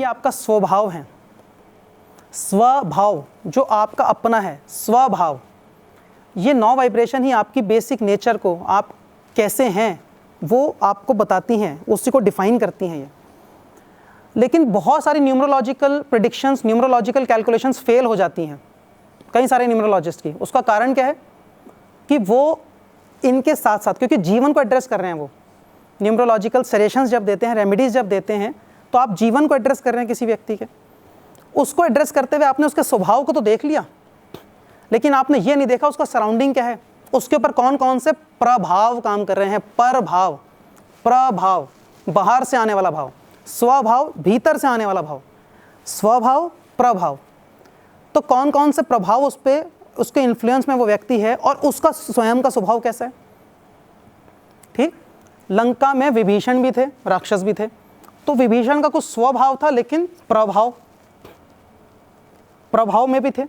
आपका स्वभाव है, स्वभाव जो आपका अपना है, स्वभाव, ये 9 वाइब्रेशन ही आपकी बेसिक नेचर को, आप कैसे हैं वो आपको बताती हैं, उसी को डिफाइन करती हैं ये। लेकिन बहुत सारी numerological predictions, numerological calculations fail हो जाती हैं कई सारे न्यूमरोलॉजिस्ट की। उसका कारण क्या है कि वो इनके साथ साथ, क्योंकि जीवन को एड्रेस कर रहे हैं, वो न्यूमरोलॉजिकल सजेशंस जब देते हैं, रेमेडीज जब देते हैं, तो आप जीवन को एड्रेस कर रहे हैं किसी व्यक्ति के। उसको एड्रेस करते हुए आपने उसके स्वभाव को तो देख लिया, लेकिन आपने ये नहीं देखा उसका सराउंडिंग क्या है, उसके ऊपर कौन कौन से प्रभाव काम कर रहे हैं। प्रभाव, प्रभाव बाहर से आने वाला भाव, स्वभाव भीतर से आने वाला भाव, स्वभाव प्रभाव। तो कौन कौन से प्रभाव उस पे, उसके इन्फ्लुएंस में वो व्यक्ति है और उसका स्वयं का स्वभाव कैसा है। ठीक, लंका में विभीषण भी थे, राक्षस भी थे, तो विभीषण का कुछ स्वभाव था, लेकिन प्रभाव में भी थे,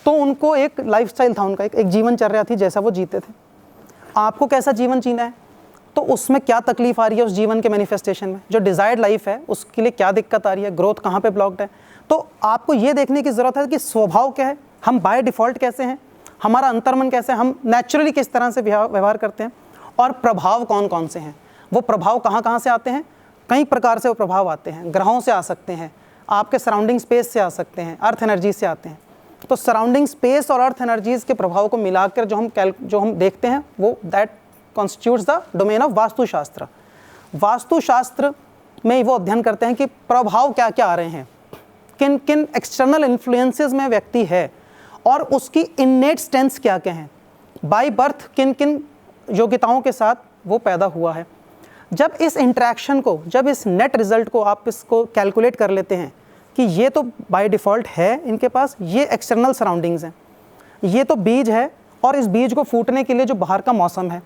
तो उनको एक लाइफस्टाइल था, उनका एक जीवनचर्या थी, जैसा वो जीते थे। आपको कैसा जीवन जीना है, तो उसमें क्या तकलीफ आ रही है उस जीवन के मैनिफेस्टेशन में, जो डिजायर्ड लाइफ है उसके लिए क्या दिक्कत आ रही है, ग्रोथ कहाँ पे ब्लॉक्ड है। तो आपको ये देखने की ज़रूरत है कि स्वभाव क्या है, हम बाय डिफ़ॉल्ट कैसे हैं, हमारा अंतर्मन कैसे है, हम नेचुरली किस तरह से व्यवहार करते हैं, और प्रभाव कौन कौन से हैं। वो प्रभाव कहाँ कहाँ से आते हैं, कई प्रकार से वो प्रभाव आते हैं। ग्रहों से आ सकते हैं, आपके सराउंडिंग स्पेस से आ सकते हैं, अर्थ एनर्जी से आते हैं। तो सराउंडिंग स्पेस और अर्थ एनर्जीज़ के प्रभाव को मिलाकर जो हम देखते हैं, वो that constitutes the domain of vastushastra. वास्तुशास्त्र में वो अध्ययन करते हैं कि प्रभाव क्या क्या आ रहे हैं, किन किन एक्सटर्नल इन्फ्लुएंसेस में व्यक्ति है, और उसकी इन्नेट स्ट्रेंथ्स क्या क्या हैं, बाय बर्थ किन किन योग्यताओं के साथ वो पैदा हुआ है। जब इस इंटरेक्शन को, जब इस नेट रिजल्ट को आप इसको कैलकुलेट कर लेते हैं कि ये तो बाय डिफ़ॉल्ट है इनके पास, ये एक्सटर्नल सराउंडिंग्स हैं, ये तो बीज है, और इस बीज को फूटने के लिए जो बाहर का मौसम है,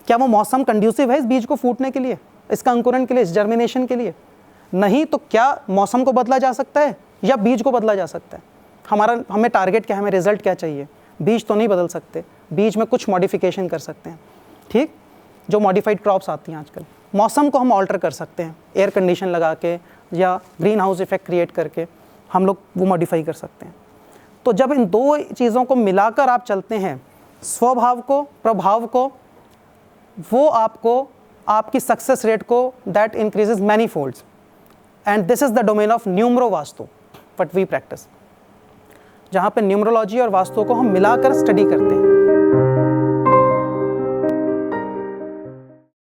क्या वो मौसम कंड्यूसिव है इस बीज को फूटने के लिए, इसका अंकुरण के लिए, इस जर्मिनेशन के लिए? नहीं। तो क्या मौसम को बदला जा सकता है या बीज को बदला जा सकता है? हमें टारगेट क्या है, हमें रिजल्ट क्या चाहिए? बीज तो नहीं बदल सकते, बीज में कुछ मॉडिफिकेशन कर सकते हैं। ठीक, जो मॉडिफाइड क्रॉप्स आती हैं आजकल, मौसम को हम ऑल्टर कर सकते हैं, एयर कंडीशन लगा के या ग्रीन हाउस इफेक्ट क्रिएट करके हम लोग वो मॉडिफाई कर सकते हैं। तो जब इन दो चीज़ों को मिलाकर आप चलते हैं, स्वभाव को, प्रभाव को, वो आपको आपकी सक्सेस रेट को that increases many folds. And this is the domain of numero Vastu what we practice, जहाँ पे न्यूमरोलॉजी और वास्तु को हम मिलाकर स्टडी करते हैं।